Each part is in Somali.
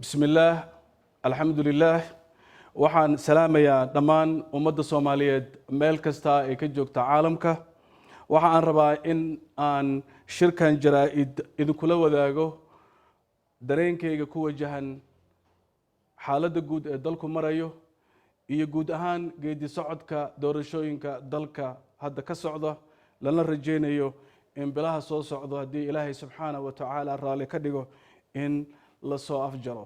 بسم الله الحمد لله waxaan salaamayaa dhammaan ummadda Soomaaliyeed meel kasta ay ka joogto caalamka waxaan rabaa in aan shirkan jaraa'id idinkula wadaago dareenkayga ku wajahan xaaladda guud ee dalku marayo iyo guud ahaan geedi socodka doorashooyinka dalka hadda ka socda lana rajeynayo in bilaha soo socdo haddii Ilaahay subxaanahu wa ta'ala raali ka dhigo in la soo afjaro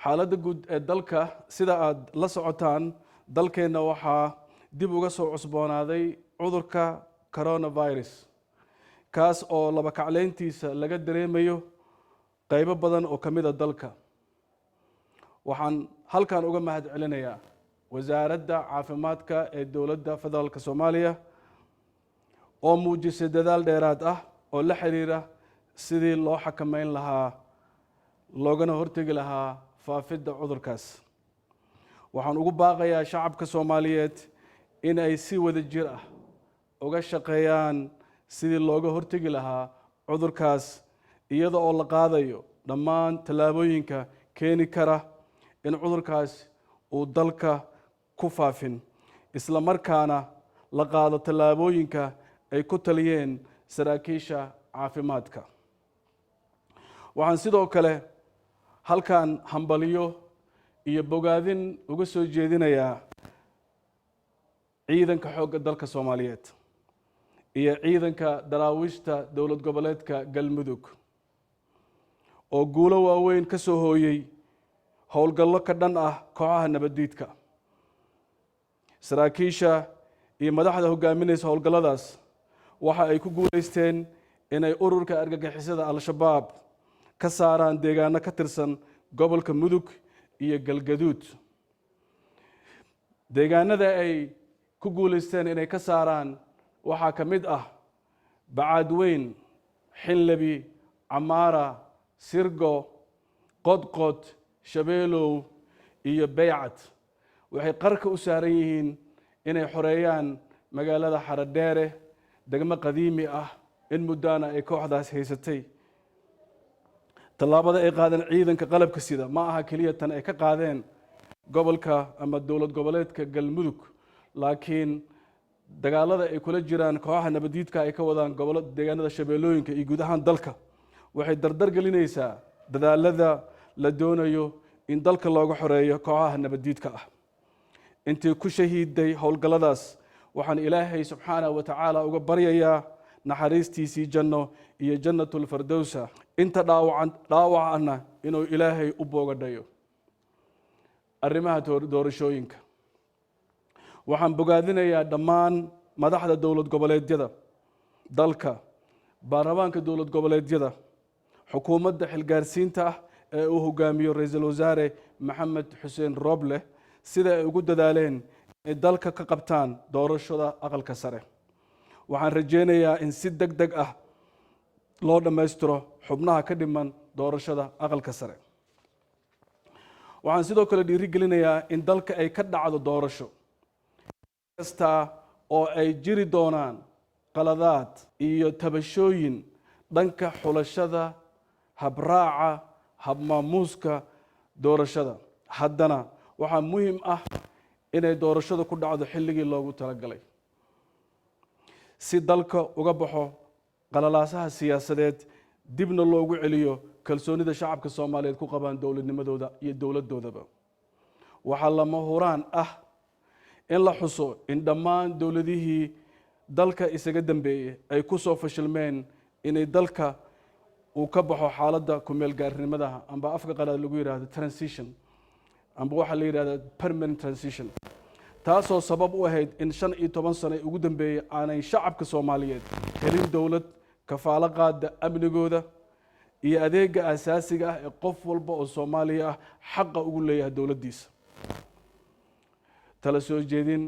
xaaladda guud ee dalka sida aad la socotaan dalkeena waxaa dib uga soo cusboonaaday cudurka coronavirus kaas oo laba kacleyntiisa laga dareemayo qaybo badan oo kamid ah dalka waxaan halkan uga mahad celinayaa wasaaradda caafimaadka ee dowladda federaalka Soomaaliya oo muujisay dadaal dheeraad ah oo la xiriira sidii loo xakameyn lahaa loogana hortagi lahaa faafidda cudurkaas waxaan ugu baaqayaa shacabka Soomaaliyeed in ay si wada jir ah uga shaqeeyaan sidii looga hortagi lahaa cudurkaas iyada oo la qaadayo dhammaan tallaabooyinka keeni kara in cudurkaas uu dalka ku faafin isla markaana la qaado tallaabooyinka ay ku taliyeen saraakiisha caafimaadka waxaan sidoo kale halkan hambaliyo iyo bogaadin uga soo jeedinayaa ciidanka xoogga dalka Soomaaliyeed iyo ciidanka daraawiishta dowlad goboleedka Galmudug oo guulo waaweyn ka soo hooyay howlgallo ka dhan ah kooxaha nabadiidka saraakiisha iyo madaxda hogaaminaysa howlgalladaas waxa ay ku guuleysteen inay ururka argagixisada al-shabaab ka saaraan deegaano ka tirsan gobolka Mudug iyo Galgaduud deegaanada ay ku guuleysteen inay ka saaraan waxaa ka mid ah Bacaadweyn Xinlabi Camaara Sirgo Qodqod Shabeelow iyo Baycad waxay qarka u saaran yihiin inay xoreeyaan magaalada Xaradheere degmo qadiimi ah in muddana ay kooxdaas haysatay tallaabada ay qaadeen ciidanka qalabka sida ma aha kaliya tan ay ka qaadeen gobolka ama dowlad goboleedka Galmudug laakiin dagaalada ay kula jiraan kooxaha nabadiidka ay ka wadaan gobolada deegaanada Shabeellooyinka iyo guud ahaan dalka waxay dardar gelinaysaa dadaalada la doonayo in dalka looga xoreeyo kooxaha nabadiidka ah intii ku shahiiday howlgalladaas waxaan Ilaahay subxaanahu wa ta'ala uga baryayaa naxariistiisii janno iyo jannatul firdawsa inta dhaawacana inuu Ilaahay u boogadhayo arrimaha doorashooyinka waxaan bogaadinayaa dhammaan madaxda dowlad goboleedyada dalka baarlamaanka dowlad goboleedyada xukuumadda xilgaarsiinta ah ee uu hogaamiyo ra'iisul wasaare Maxamed Xuseen Roble sida ay ugu dadaaleen in dalka ka qabtaan doorashada aqalka sare waxaan rajeynayaa in si degdeg ah loo dhameystiro xubnaha ka dhiman doorashada aqalka sare waxaan sidoo kale dhiirigelinayaa in dalka ay ka dhacdo doorasho kasta oo ay jiri doonaan qaladaad iyo tabashooyin dhanka xulashada habraaca habmaamuuska doorashada haddana waxaa muhiim ah inay doorashada ku dhacdo xilligii loogu talagalay si dalka uga baxo qalalaasaha siyaasadeed dibna loogu celiyo kalsoonida shacabka Soomaaliyeed ku qabaan dowladnimadooda iyo dowladoodaba waxaa lama huraan ah in la xuso in dhammaan dowladihii dalka isaga dambeeyay ay ku soo fashilmeen inay dalka uu ka baxo xaaladda ku meel gaarnimada amba afka qalaad lagu yiraahdo transition amba waxa la yiraahdo permanent transition taasoo sabab u ahayd in 15 sano ugu dambeeyay aanay shacabka Soomaaliyeed helin dowlad kafaalo qaada amnigooda iyo adeega asaasiga ah ee qof walba oo Soomaaliya ah xaq ugu leeyahay dowladdiisa tala soo jeedin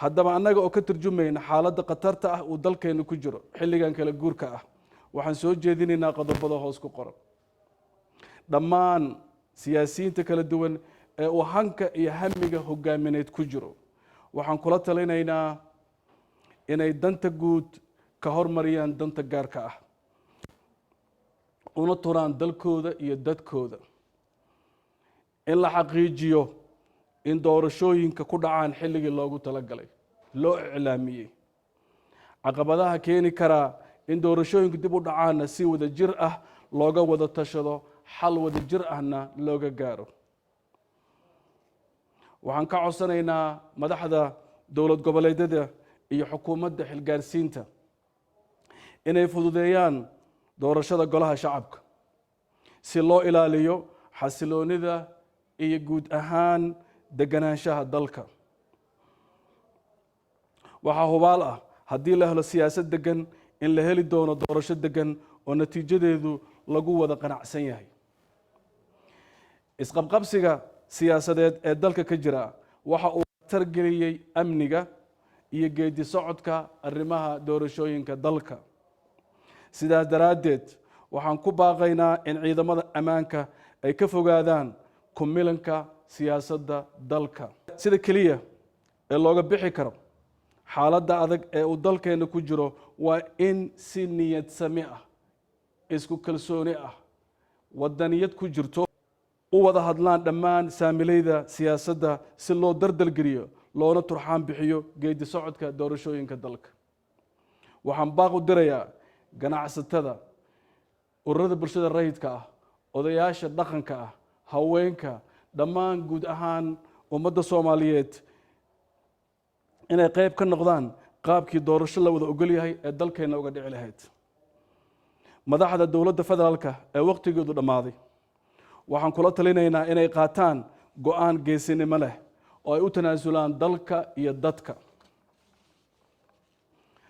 haddaba annaga oo ka turjumayna xaaladda qatarta ah uu dalkeenu ku jiro xilligan kala guurka ah waxaan soo jeedinaynaa qodobada hoos ku qoran dhammaan siyaasiyiinta kala duwan ee uu hanka iyo hamiga hogaamineed ku jiro waxaan kula talinaynaa inay danta guud ka hormariyaan danta gaarka ah una turaan dalkooda iyo dadkooda in la xaqiijiyo in doorashooyinka ku dhacaan xilligii loogu talagalay loo iclaamiyey caqabadaha keeni karaa in doorashooyinku dib u dhacaanna si wada jir ah looga wada tashado xal wada jir ahna looga gaaro waxaan ka codsanaynaa madaxda dowlad goboleedyada iyo xukuumadda xilgaarsiinta inay fududeeyaan doorashada golaha shacabka si loo ilaaliyo xasiloonida iyo guud ahaan deganaanshaha dalka waxaa hubaal ah haddii la helo siyaasad degan in la heli doono doorasho degan oo natiijadeedu lagu wada qanacsan yahay isqabqabsiga siyaasadeed ee dalka ka jira waxa uu targeliyey amniga iyo geedi socodka arrimaha doorashooyinka dalka sidaas daraaddeed waxaan ku baaqaynaa in ciidamada ammaanka ay ka fogaadaan ku milanka siyaasadda dalka sida keliya ee looga bixi karo xaaladda adag ee uu dalkeena ku jiro waa in si niyad sami ah isku kalsooni ah wadaniyad ku jirto u wada hadlaan dhammaan saamilayda siyaasadda si loo dardalgeliyo loona turxaan bixiyo geedi socodka doorashooyinka dalka waxaan baaq u dirayaa ganacsatada ururada bulshada rayidka ah odayaasha dhaqanka ah haweenka dhammaan guud ahaan ummadda Soomaaliyeed inay qayb ka noqdaan qaabkii doorasho la wada ogol yahay ee dalkeena uga dhici lahayd madaxda dowladda federaalka ee waqtigeedu dhamaaday waxaan kula talinaynaa inay qaataan go'aan geesinimo leh oo ay u tanaasulaan dalka iyo dadka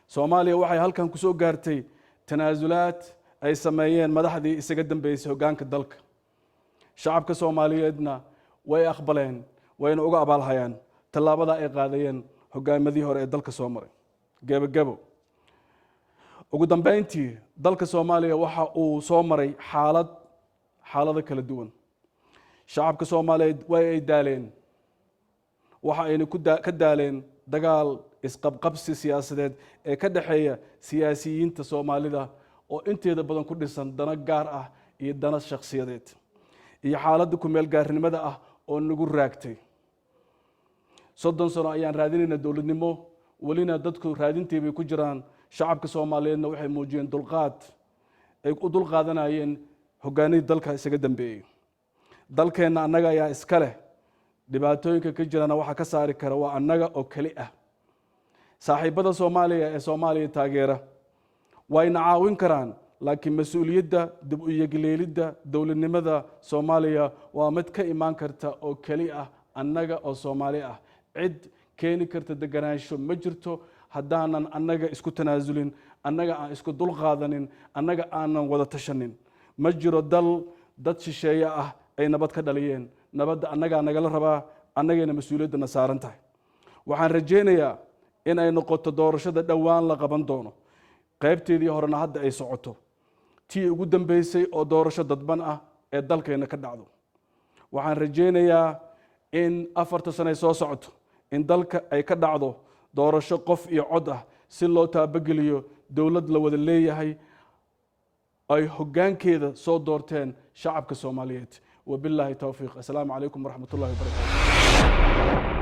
Soomaaliya waxay halkan ku soo gaartay tanaasulaad ay sameeyeen madaxdii isaga dambeysay hoggaanka dalka shacabka Soomaaliyeedna way aqbaleen wayna uga abaalhayaan tallaabada ay qaadayeen hoggaamadii hore ee dalka soo maray gabagabo ugu dambeyntii dalka Soomaaliya waxa uu soo maray xaalado kala duwan shacabka Soomaaliyeed way ay daaleen waxa ayna ka daaleen dagaal isqabqabsi siyaasadeed ee ka dhaxeeya siyaasiyiinta Soomaalida oo inteeda badan ku dhisan dana gaar ah iyo dana shakhsiyadeed iyo xaaladda ku meel gaarnimada ah oo nagu raagtay 30 sano ayaan raadinaynaa dowladnimo walina dadku raadintii bay ku jiraan shacabka Soomaaliyeedna waxay muujiyeen dulqaad ay u dulqaadanayeen hoggaanidii dalka isaga dambeeyay dalkeena annaga ayaa iska leh dhibaatooyinka ka jirana waxa ka saari kara waa annaga oo kali ah saaxiibada Soomaaliya ee Soomaaliya taageera wayna caawin karaan laakiin mas'uuliyadda dib u yeegleelidda dowladnimada Soomaaliya waa mid ka imaan karta oo kali ah annaga oo Soomaali ah cid keeni karta deganaansho ma jirto haddaanan annaga isku tanaasulin annaga aan isku dulqaadanin annaga aanan wada tashanin ma jiro dad shisheeye ah ay nabad ka dhaliyeen nabadda annaga nagala rabaa annagana mas'uuliyadna saaran tahay waxaan rajaynayaa in ay noqoto doorashada dhawaan la qaban doono qaybteedii horena hadda ay socoto tii ugu dambeysay oo doorasho dadban ah ee dalkeena ka dhacdo waxaan rajaynayaa in 4 sano soo socoto in dalka ay ka dhacdo doorasho qof iyo cod ah si loo taabageliyo dowlad la wada leeyahay ay hoggaankeeda soo doorteen shacabka Soomaaliyeed wabillahi tawfiiq assalaamu calaykum waraxmatullaahi wabarakaatuh